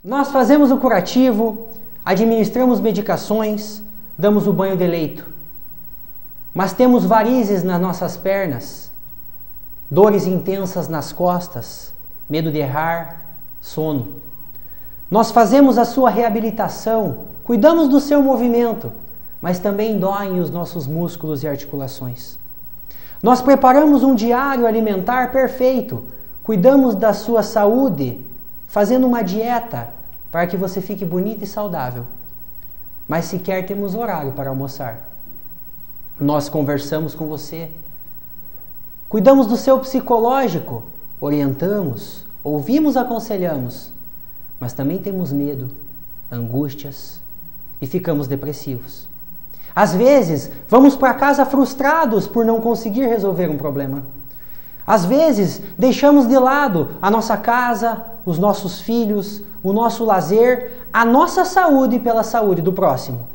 Nós fazemos o curativo, administramos medicações, damos o banho de leito. Mas temos varizes nas nossas pernas, dores intensas nas costas, medo de errar, sono. Nós fazemos a sua reabilitação, cuidamos do seu movimento, mas também doem os nossos músculos e articulações. Nós preparamos um diário alimentar perfeito, cuidamos da sua saúde, fazendo uma dieta para que você fique bonita e saudável. Mas sequer temos horário para almoçar. Nós conversamos com você. Cuidamos do seu psicológico, orientamos, ouvimos, aconselhamos. Mas também temos medo, angústias e ficamos depressivos. Às vezes, vamos para casa frustrados por não conseguir resolver um problema. Às vezes, deixamos de lado a nossa casa, os nossos filhos, o nosso lazer, a nossa saúde pela saúde do próximo.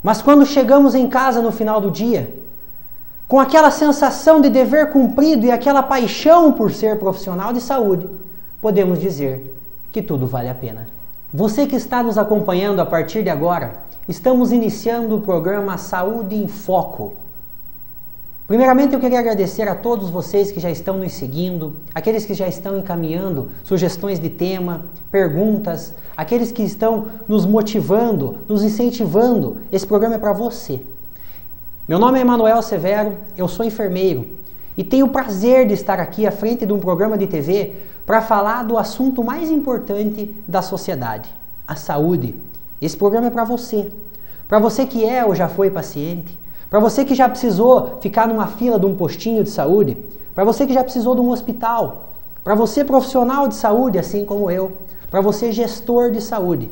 Mas quando chegamos em casa no final do dia, com aquela sensação de dever cumprido e aquela paixão por ser profissional de saúde, podemos dizer que tudo vale a pena. Você que está nos acompanhando a partir de agora, estamos iniciando o programa Saúde em Foco. Primeiramente, eu queria agradecer a todos vocês que já estão nos seguindo, aqueles que já estão encaminhando sugestões de tema, perguntas, aqueles que estão nos motivando, nos incentivando. Esse programa é para você. Meu nome é Emanuel Severo, eu sou enfermeiro e tenho o prazer de estar aqui à frente de um programa de TV para falar do assunto mais importante da sociedade, a saúde. Esse programa é para você que é ou já foi paciente, para você que já precisou ficar numa fila de um postinho de saúde, para você que já precisou de um hospital, para você profissional de saúde, assim como eu, para você gestor de saúde.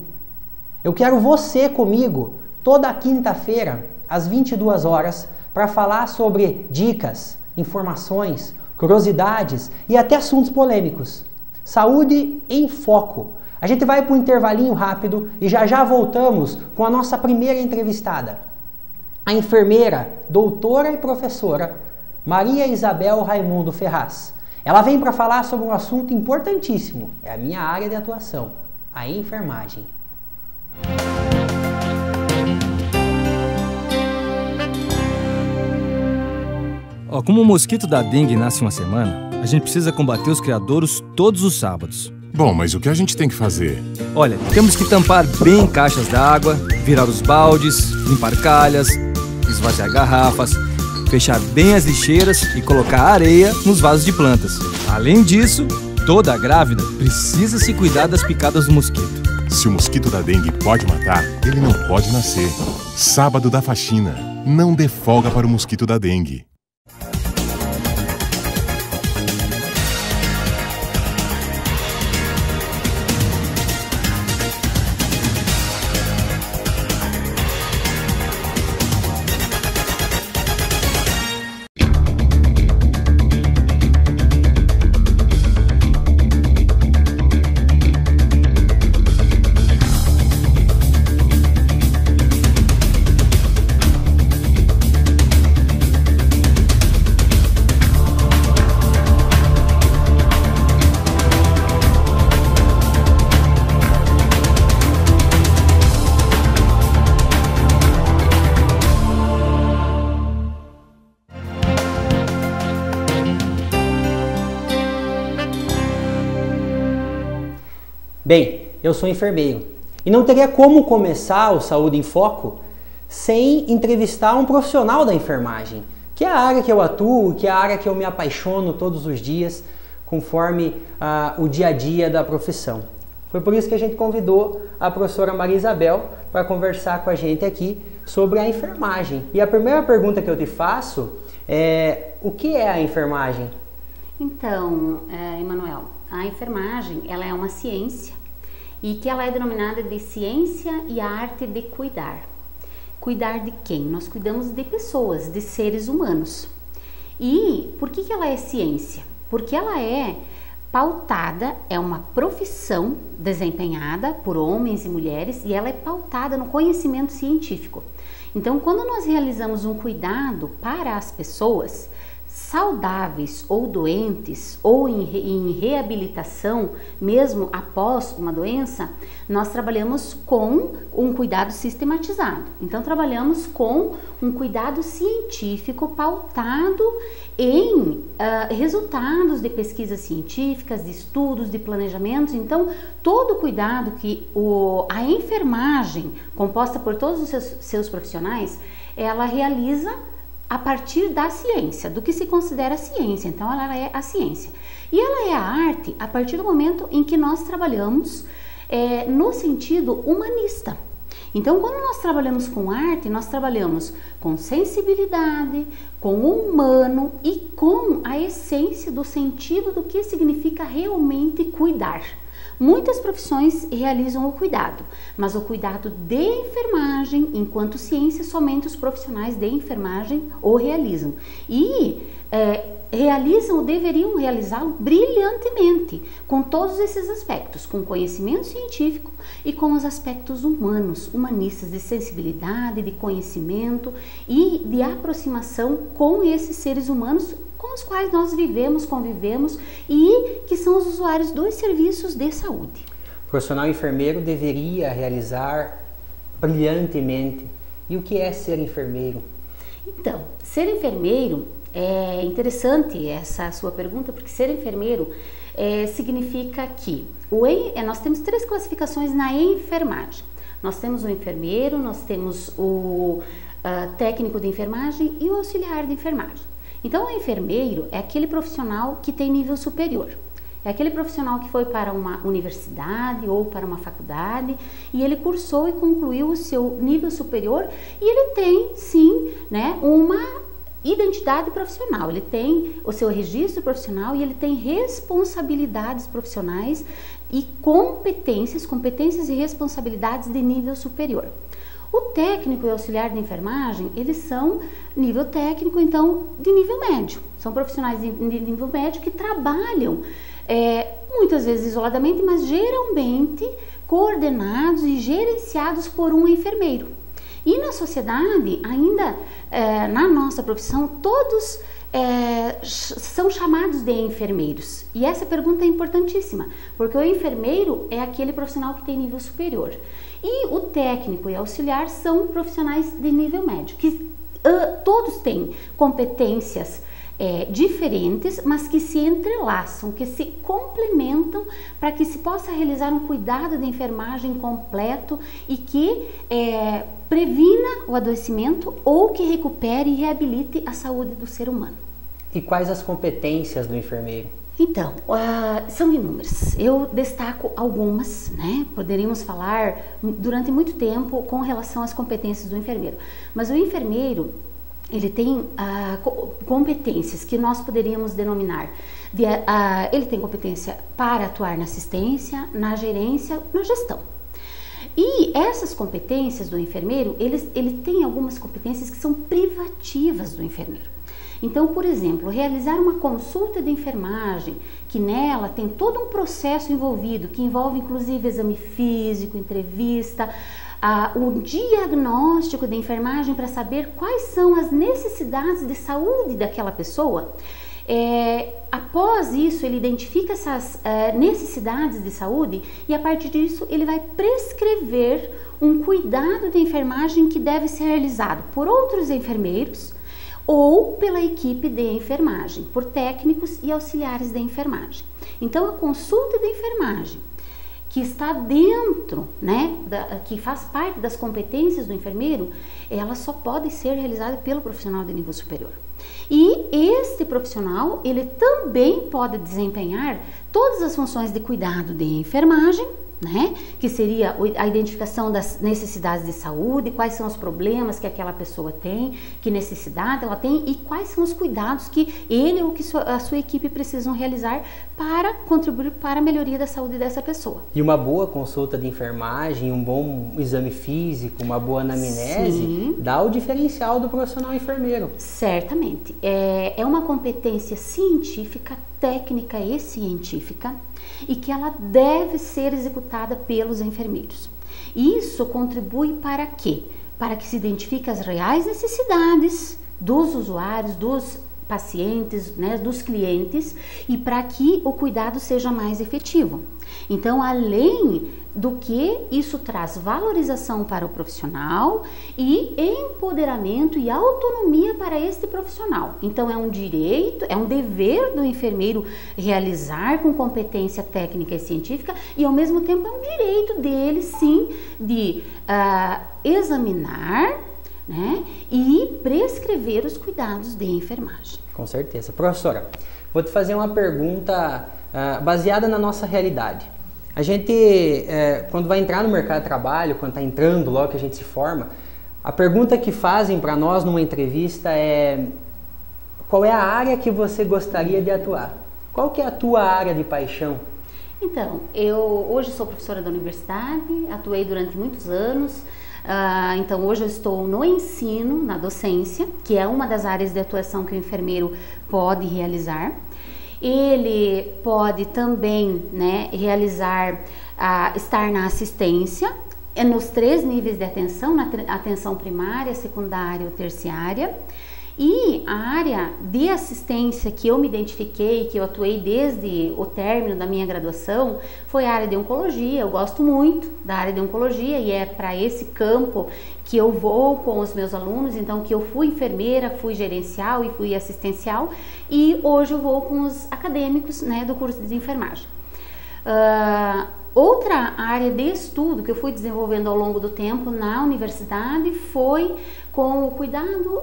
Eu quero você comigo toda quinta-feira, às 22 horas, para falar sobre dicas, informações, curiosidades e até assuntos polêmicos. Saúde em Foco. A gente vai para um intervalinho rápido e já voltamos com a nossa primeira entrevistada. A enfermeira, doutora e professora Maria Isabel Raimundo Ferraz. Ela vem para falar sobre um assunto importantíssimo, é a minha área de atuação, a enfermagem. Como o mosquito da dengue nasce uma semana, a gente precisa combater os criadouros todos os sábados. Bom, mas o que a gente tem que fazer? Olha, temos que tampar bem caixas d'água, virar os baldes, limpar calhas, esvaziar garrafas, fechar bem as lixeiras e colocar areia nos vasos de plantas. Além disso, toda grávida precisa se cuidar das picadas do mosquito. Se o mosquito da dengue pode matar, ele não pode nascer. Sábado da faxina. Não dê folga para o mosquito da dengue. Bem, eu sou enfermeiro e não teria como começar o Saúde em Foco sem entrevistar um profissional da enfermagem, que é a área que eu atuo, que é a área que eu me apaixono todos os dias, conforme o dia a dia da profissão. Foi por isso que a gente convidou a professora Maria Isabel para conversar com a gente aqui sobre a enfermagem. E a primeira pergunta que eu te faço é: o que é a enfermagem? Então, Emanuel, a enfermagem ela é uma ciência e que ela é denominada de ciência e arte de cuidar. Cuidar de quem? Nós cuidamos de pessoas, de seres humanos. E por que ela é ciência? Porque ela é pautada, é uma profissão desempenhada por homens e mulheres e ela é pautada no conhecimento científico. Então, quando nós realizamos um cuidado para as pessoas, saudáveis ou doentes ou em reabilitação, mesmo após uma doença, nós trabalhamos com um cuidado sistematizado. Então, trabalhamos com um cuidado científico pautado em resultados de pesquisas científicas, de estudos, de planejamentos. Então, todo o cuidado que a enfermagem, composta por todos os seus profissionais, ela realiza a partir da ciência, do que se considera ciência. Então, ela é a ciência. E ela é a arte a partir do momento em que nós trabalhamos no sentido humanista. Então, quando nós trabalhamos com arte, nós trabalhamos com sensibilidade, com o humano e com a essência do sentido do que significa realmente cuidar. Muitas profissões realizam o cuidado, mas o cuidado de enfermagem, enquanto ciência, somente os profissionais de enfermagem o realizam. E realizam ou deveriam realizá-lo brilhantemente, com todos esses aspectos, com conhecimento científico e com os aspectos humanos, humanistas, de sensibilidade, de conhecimento e de aproximação com esses seres humanos com os quais nós vivemos, convivemos e que são os usuários dos serviços de saúde. O profissional enfermeiro deveria realizar brilhantemente. E o que é ser enfermeiro? Então, ser enfermeiro é interessante essa sua pergunta, porque ser enfermeiro significa que nós temos 3 classificações na enfermagem. Nós temos o enfermeiro, nós temos o técnico de enfermagem e o auxiliar de enfermagem. Então, o enfermeiro é aquele profissional que tem nível superior. É aquele profissional que foi para uma universidade ou para uma faculdade e ele cursou e concluiu o seu nível superior e ele tem, sim, né, uma identidade profissional, ele tem o seu registro profissional e ele tem responsabilidades profissionais e competências e responsabilidades de nível superior. O técnico e o auxiliar de enfermagem, eles são nível técnico, então, de nível médio. São profissionais de nível médio que trabalham muitas vezes isoladamente, mas geralmente coordenados e gerenciados por um enfermeiro. E na sociedade, ainda na nossa profissão, todos são chamados de enfermeiros. E essa pergunta é importantíssima, porque o enfermeiro é aquele profissional que tem nível superior. E o técnico e auxiliar são profissionais de nível médio, que todos têm competências diferentes, mas que se entrelaçam, que se complementam para que se possa realizar um cuidado de enfermagem completo e que previna o adoecimento ou que recupere e reabilite a saúde do ser humano. E quais as competências do enfermeiro? Então, são inúmeras. Eu destaco algumas, né? Poderíamos falar durante muito tempo com relação às competências do enfermeiro. Mas o enfermeiro, ele tem competências que nós poderíamos denominar. Ele tem competência para atuar na assistência, na gerência, na gestão. E essas competências do enfermeiro, ele tem algumas competências que são privativas do enfermeiro. Então, por exemplo, realizar uma consulta de enfermagem, que nela tem todo um processo envolvido, que envolve inclusive exame físico, entrevista, o diagnóstico de enfermagem para saber quais são as necessidades de saúde daquela pessoa. Após isso, ele identifica essas necessidades de saúde e a partir disso ele vai prescrever um cuidado de enfermagem que deve ser realizado por outros enfermeiros ou pela equipe de enfermagem, por técnicos e auxiliares de enfermagem. Então, a consulta de enfermagem, que está dentro, né, que faz parte das competências do enfermeiro, ela só pode ser realizada pelo profissional de nível superior. E este profissional, ele também pode desempenhar todas as funções de cuidado de enfermagem, né? Que seria a identificação das necessidades de saúde, quais são os problemas que aquela pessoa tem, que necessidade ela tem e quais são os cuidados que ele ou que a sua equipe precisam realizar para contribuir para a melhoria da saúde dessa pessoa. E uma boa consulta de enfermagem, um bom exame físico, uma boa anamnese, sim, dá o diferencial do profissional enfermeiro. Certamente. É uma competência científica, técnica e científica, e que ela deve ser executada pelos enfermeiros. Isso contribui para quê? Para que se identifique as reais necessidades dos usuários, dos pacientes, né, dos clientes, e para que o cuidado seja mais efetivo. Então, além do que isso traz valorização para o profissional e empoderamento e autonomia para este profissional. Então, é um direito, é um dever do enfermeiro realizar com competência técnica e científica, e ao mesmo tempo é um direito dele, sim, de examinar, né, e prescrever os cuidados de enfermagem. Com certeza. Professora, vou te fazer uma pergunta baseada na nossa realidade. A gente, quando vai entrar no mercado de trabalho, quando está entrando logo que a gente se forma, a pergunta que fazem para nós numa entrevista é: qual é a área que você gostaria de atuar? Qual que é a tua área de paixão? Então, eu hoje sou professora da universidade, atuei durante muitos anos. Então hoje eu estou no ensino, na docência, que é uma das áreas de atuação que o enfermeiro pode realizar. Ele pode também, né, realizar, estar na assistência, nos 3 níveis de atenção, na atenção primária, secundária ou terciária. E a área de assistência que eu me identifiquei, que eu atuei desde o término da minha graduação, foi a área de oncologia. Eu gosto muito da área de oncologia e é para esse campo que eu vou com os meus alunos. Então, que eu fui enfermeira, fui gerencial e fui assistencial, e hoje eu vou com os acadêmicos, né, do curso de enfermagem. Outra área de estudo que eu fui desenvolvendo ao longo do tempo na universidade foi com o cuidado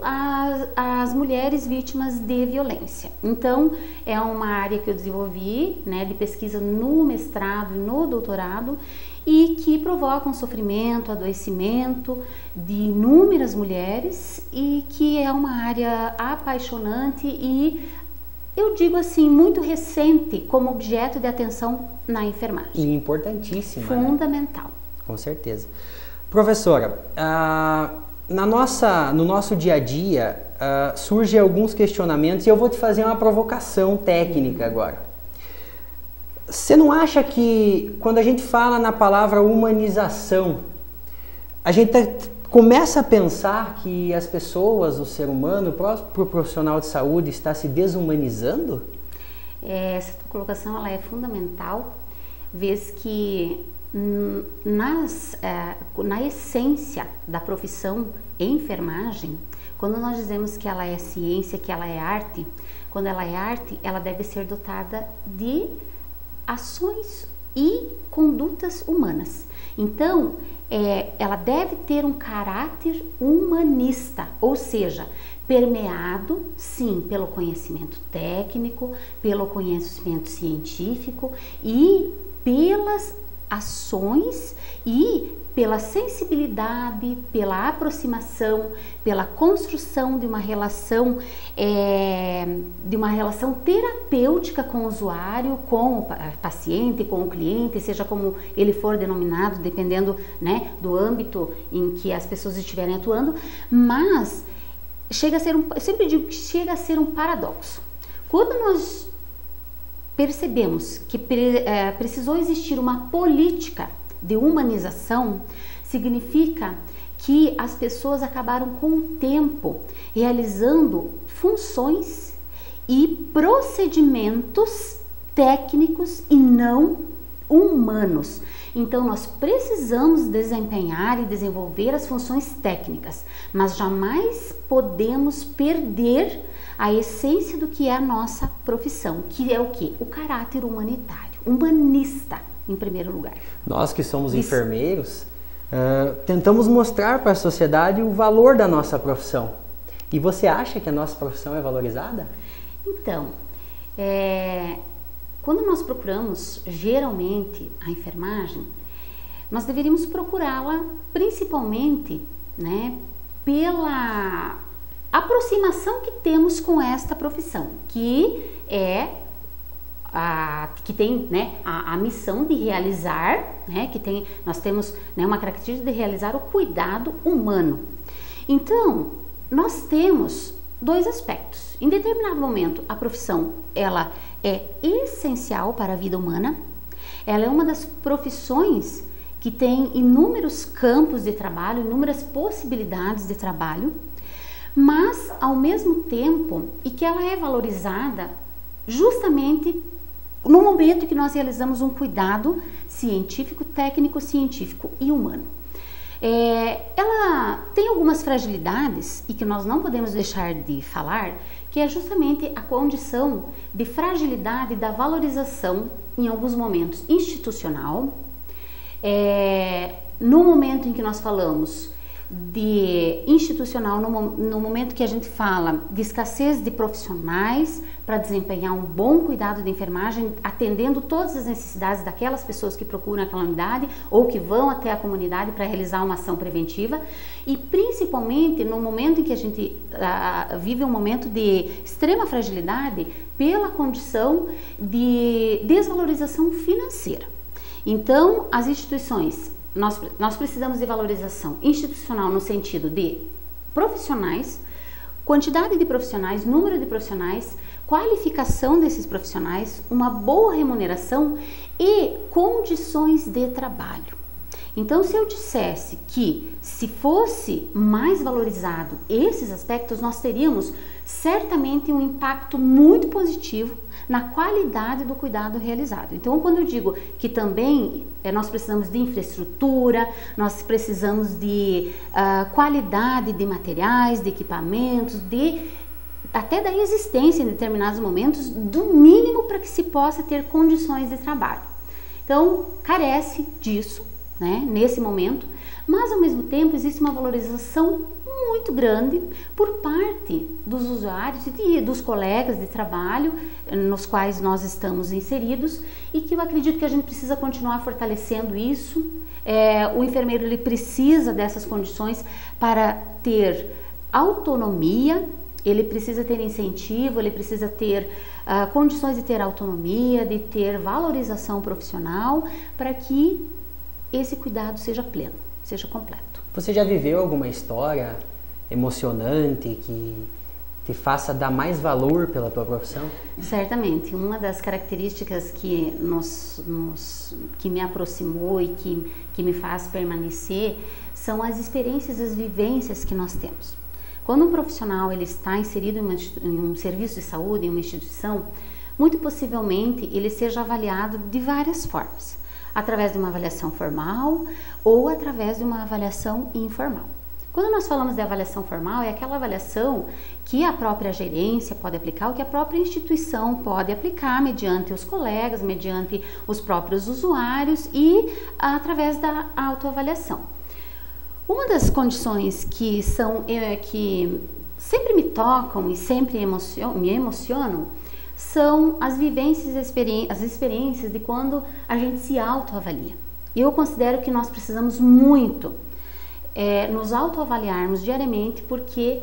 às mulheres vítimas de violência. Então, é uma área que eu desenvolvi, né, de pesquisa no mestrado e no doutorado, e que provoca um sofrimento, adoecimento de inúmeras mulheres, e que é uma área apaixonante e, eu digo assim, muito recente como objeto de atenção na enfermagem. E importantíssima. Fundamental. Né? Com certeza. Professora, no nosso dia a dia surgem alguns questionamentos, e eu vou te fazer uma provocação técnica agora. Você não acha que quando a gente fala na palavra humanização, a gente começa a pensar que as pessoas, o ser humano, o próprio profissional de saúde está se desumanizando? Essa colocação ela é fundamental, vez que na essência da profissão enfermagem, quando nós dizemos que ela é ciência, que ela é arte, quando ela é arte, ela deve ser dotada de ações e condutas humanas. Então, ela deve ter um caráter humanista, ou seja, permeado, sim, pelo conhecimento técnico, pelo conhecimento científico e pelas ações e pela sensibilidade, pela aproximação, pela construção de uma relação terapêutica com o usuário, com o paciente, com o cliente, seja como ele for denominado, dependendo, né, do âmbito em que as pessoas estiverem atuando. Mas eu sempre digo que chega a ser um paradoxo. Quando nós percebemos que precisou existir uma política de humanização, significa que as pessoas acabaram com o tempo realizando funções e procedimentos técnicos e não humanos. Então, nós precisamos desempenhar e desenvolver as funções técnicas, mas jamais podemos perder a essência do que é a nossa profissão, que é o quê? O caráter humanitário, humanista, em primeiro lugar. Nós que somos enfermeiros, tentamos mostrar para a sociedade o valor da nossa profissão. E você acha que a nossa profissão é valorizada? Então, quando nós procuramos geralmente a enfermagem, nós deveríamos procurá-la principalmente, né, pela aproximação que temos com esta profissão, que tem, né, a missão de realizar, né, nós temos, né, uma característica de realizar o cuidado humano. Então, nós temos 2 aspectos. Em determinado momento, a profissão ela é essencial para a vida humana. Ela é uma das profissões que tem inúmeros campos de trabalho, inúmeras possibilidades de trabalho, mas ao mesmo tempo e que ela é valorizada justamente no momento que nós realizamos um cuidado científico, técnico, científico e humano. Ela tem algumas fragilidades e que nós não podemos deixar de falar, que é justamente a condição de fragilidade da valorização em alguns momentos institucional, no momento em que nós falamos de institucional, no momento que a gente fala de escassez de profissionais para desempenhar um bom cuidado de enfermagem, atendendo todas as necessidades daquelas pessoas que procuram aquela unidade ou que vão até a comunidade para realizar uma ação preventiva, e principalmente no momento em que a gente vive um momento de extrema fragilidade pela condição de desvalorização financeira. Então, as instituições, nós precisamos de valorização institucional no sentido de profissionais, quantidade de profissionais, número de profissionais, qualificação desses profissionais, uma boa remuneração e condições de trabalho. Então, se eu dissesse que se fosse mais valorizado esses aspectos, nós teríamos certamente um impacto muito positivo na qualidade do cuidado realizado. Então, quando eu digo que também nós precisamos de infraestrutura, nós precisamos de qualidade de materiais, de equipamentos, até da existência em determinados momentos, do mínimo para que se possa ter condições de trabalho. Então, carece disso, né, nesse momento, mas ao mesmo tempo existe uma valorização muito grande por parte dos usuários e dos colegas de trabalho nos quais nós estamos inseridos, e que eu acredito que a gente precisa continuar fortalecendo isso. O enfermeiro ele precisa dessas condições para ter autonomia, ele precisa ter incentivo, ele precisa ter condições de ter autonomia, de ter valorização profissional, para que esse cuidado seja pleno, seja completo. Você já viveu alguma história emocionante que te faça dar mais valor pela tua profissão? Certamente. Uma das características que que me aproximou e que me faz permanecer são as experiências, as vivências que nós temos. Quando um profissional ele está inserido em um serviço de saúde, em uma instituição, muito possivelmente ele seja avaliado de várias formas, através de uma avaliação formal ou através de uma avaliação informal. Quando nós falamos de avaliação formal, é aquela avaliação que a própria gerência pode aplicar, ou que a própria instituição pode aplicar mediante os colegas, mediante os próprios usuários e através da autoavaliação. Uma das condições que sempre me tocam e sempre me emocionam são as vivências, as experiências de quando a gente se autoavalia. E eu considero que nós precisamos muito nos autoavaliarmos diariamente, porque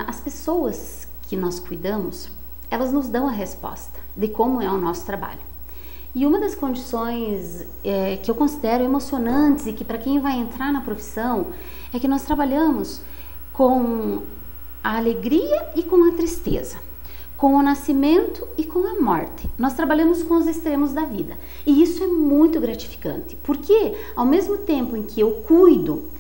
as pessoas que nós cuidamos, elas nos dão a resposta de como é o nosso trabalho. E uma das condições que eu considero emocionantes e que para quem vai entrar na profissão é que nós trabalhamos com a alegria e com a tristeza, com o nascimento e com a morte. Nós trabalhamos com os extremos da vida. E isso é muito gratificante, porque ao mesmo tempo em que eu cuido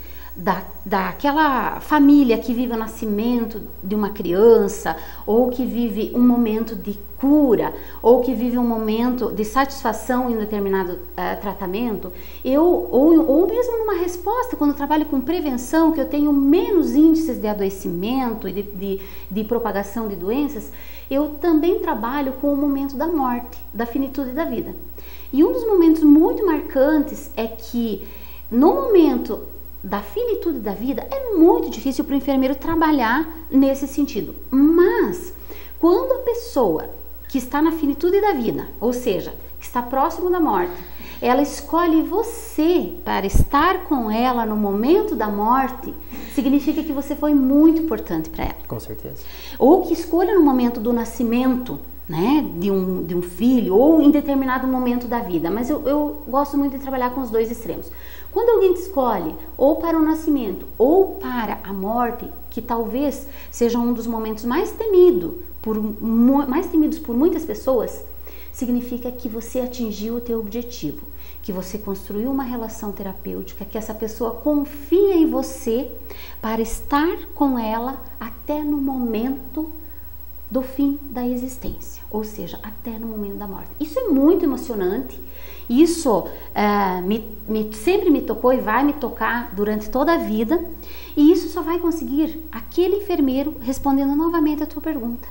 daquela família que vive o nascimento de uma criança, ou que vive um momento de cura, ou que vive um momento de satisfação em determinado tratamento, ou mesmo numa resposta, quando eu trabalho com prevenção, que eu tenho menos índices de adoecimento e de propagação de doenças, eu também trabalho com o momento da morte, da finitude da vida. E um dos momentos muito marcantes é que no momento da finitude da vida é muito difícil para o enfermeiro trabalhar nesse sentido. Mas quando a pessoa que está na finitude da vida, ou seja, que está próximo da morte, ela escolhe você para estar com ela no momento da morte, significa que você foi muito importante para ela. Com certeza. Ou que escolha no momento do nascimento, né, de um filho, ou em determinado momento da vida. Mas eu gosto muito de trabalhar com os dois extremos. Quando alguém te escolhe ou para o nascimento ou para a morte, que talvez seja um dos momentos mais temidos por muitas pessoas, significa que você atingiu o teu objetivo, que você construiu uma relação terapêutica, que essa pessoa confia em você para estar com ela até no momento do fim da existência, ou seja, até no momento da morte. Isso é muito emocionante, isso sempre me tocou e vai me tocar durante toda a vida, e isso só vai conseguir aquele enfermeiro, respondendo novamente a tua pergunta,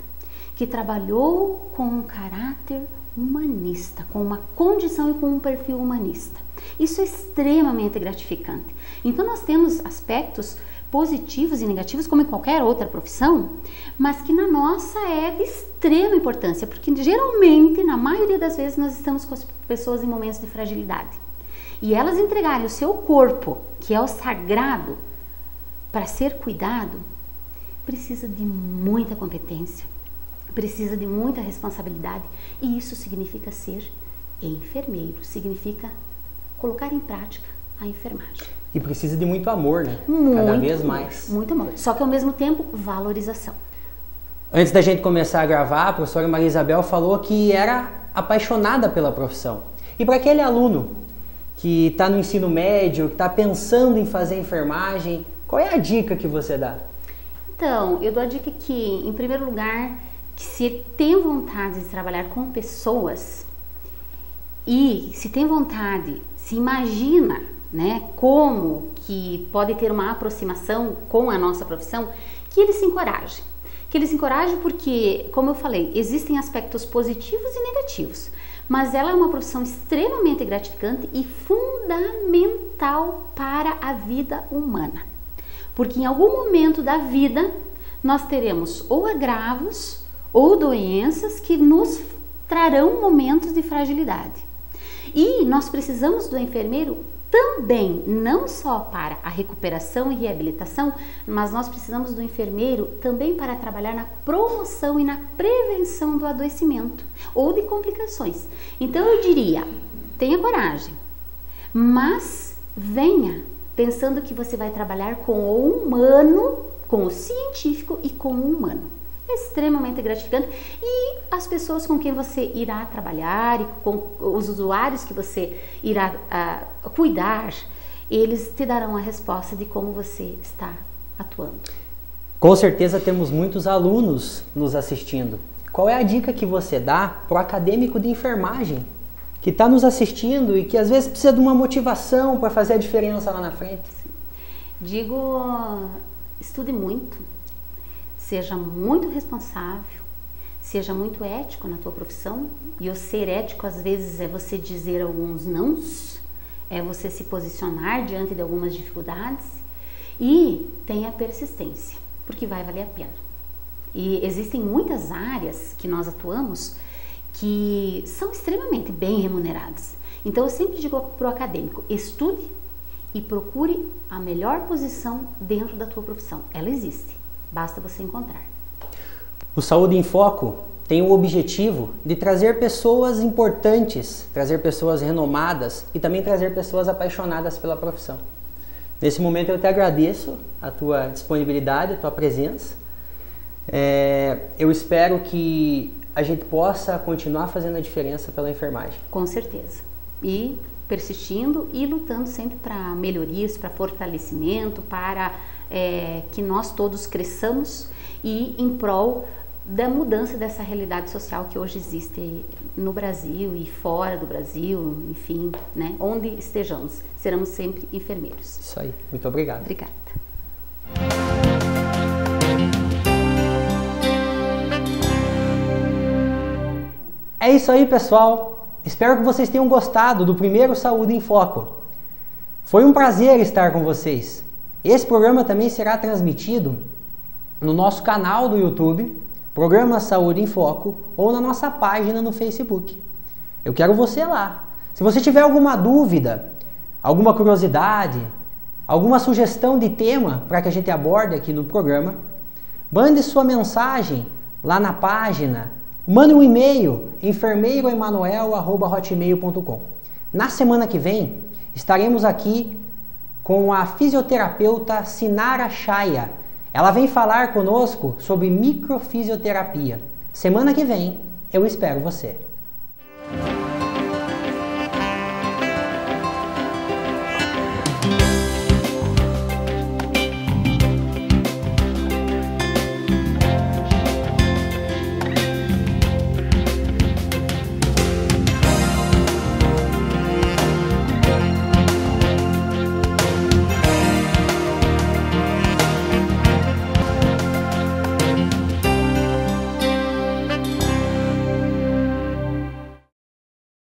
que trabalhou com um caráter humanista, com uma condição e com um perfil humanista. Isso é extremamente gratificante. Então nós temos aspectos positivos e negativos, como em qualquer outra profissão, mas que na nossa é de extrema importância, porque geralmente, na maioria das vezes, nós estamos com as pessoas em momentos de fragilidade. E elas entregarem o seu corpo, que é o sagrado, para ser cuidado, precisa de muita competência, precisa de muita responsabilidade, e isso significa ser enfermeiro, significa colocar em prática a enfermagem. E precisa de muito amor, né? Cada vez mais. Muito amor. Só que ao mesmo tempo, valorização. Antes da gente começar a gravar, a professora Maria Isabel falou que era apaixonada pela profissão. E para aquele aluno que está no ensino médio, que está pensando em fazer enfermagem, qual é a dica que você dá? Então, eu dou a dica que, em primeiro lugar, que se tem vontade de trabalhar com pessoas e se tem vontade, se imagina, né, como que pode ter uma aproximação com a nossa profissão, que ele se encoraje. Que ele se encoraje porque, como eu falei, existem aspectos positivos e negativos, mas ela é uma profissão extremamente gratificante e fundamental para a vida humana. Porque em algum momento da vida nós teremos ou agravos ou doenças que nos trarão momentos de fragilidade. E nós precisamos do enfermeiro também, não só para a recuperação e reabilitação, mas nós precisamos do enfermeiro também para trabalhar na promoção e na prevenção do adoecimento ou de complicações. Então eu diria, tenha coragem, mas venha pensando que você vai trabalhar com o humano, com o científico e com o humano. É extremamente gratificante, e as pessoas com quem você irá trabalhar e com os usuários que você irá cuidar, eles te darão a resposta de como você está atuando. Com certeza temos muitos alunos nos assistindo. Qual é a dica que você dá para o acadêmico de enfermagem que está nos assistindo e que às vezes precisa de uma motivação para fazer a diferença lá na frente? Digo, estude muito. Seja muito responsável, seja muito ético na tua profissão, e o ser ético às vezes é você dizer alguns nãos, é você se posicionar diante de algumas dificuldades, e tenha persistência, porque vai valer a pena. E existem muitas áreas que nós atuamos que são extremamente bem remuneradas. Então eu sempre digo para o acadêmico, estude e procure a melhor posição dentro da tua profissão. Ela existe. Basta você encontrar. O Saúde em Foco tem o objetivo de trazer pessoas importantes, trazer pessoas renomadas e também trazer pessoas apaixonadas pela profissão. Nesse momento eu te agradeço a tua disponibilidade, a tua presença. Eu espero que a gente possa continuar fazendo a diferença pela enfermagem. Com certeza. E persistindo e lutando sempre para melhorias, para fortalecimento, para que nós todos cresçamos e em prol da mudança dessa realidade social que hoje existe no Brasil e fora do Brasil, enfim, né? Onde estejamos, seremos sempre enfermeiros. Isso aí, muito obrigado. Obrigada. É isso aí, pessoal. Espero que vocês tenham gostado do primeiro Saúde em Foco. Foi um prazer estar com vocês. Esse programa também será transmitido no nosso canal do YouTube, Programa Saúde em Foco, ou na nossa página no Facebook. Eu quero você lá. Se você tiver alguma dúvida, alguma curiosidade, alguma sugestão de tema para que a gente aborde aqui no programa, mande sua mensagem lá na página, mande um e-mail, enfermeiroemanuel@hotmail.com. Na semana que vem, estaremos aqui com a fisioterapeuta Sinara Chaya. Ela vem falar conosco sobre microfisioterapia. Semana que vem, eu espero você.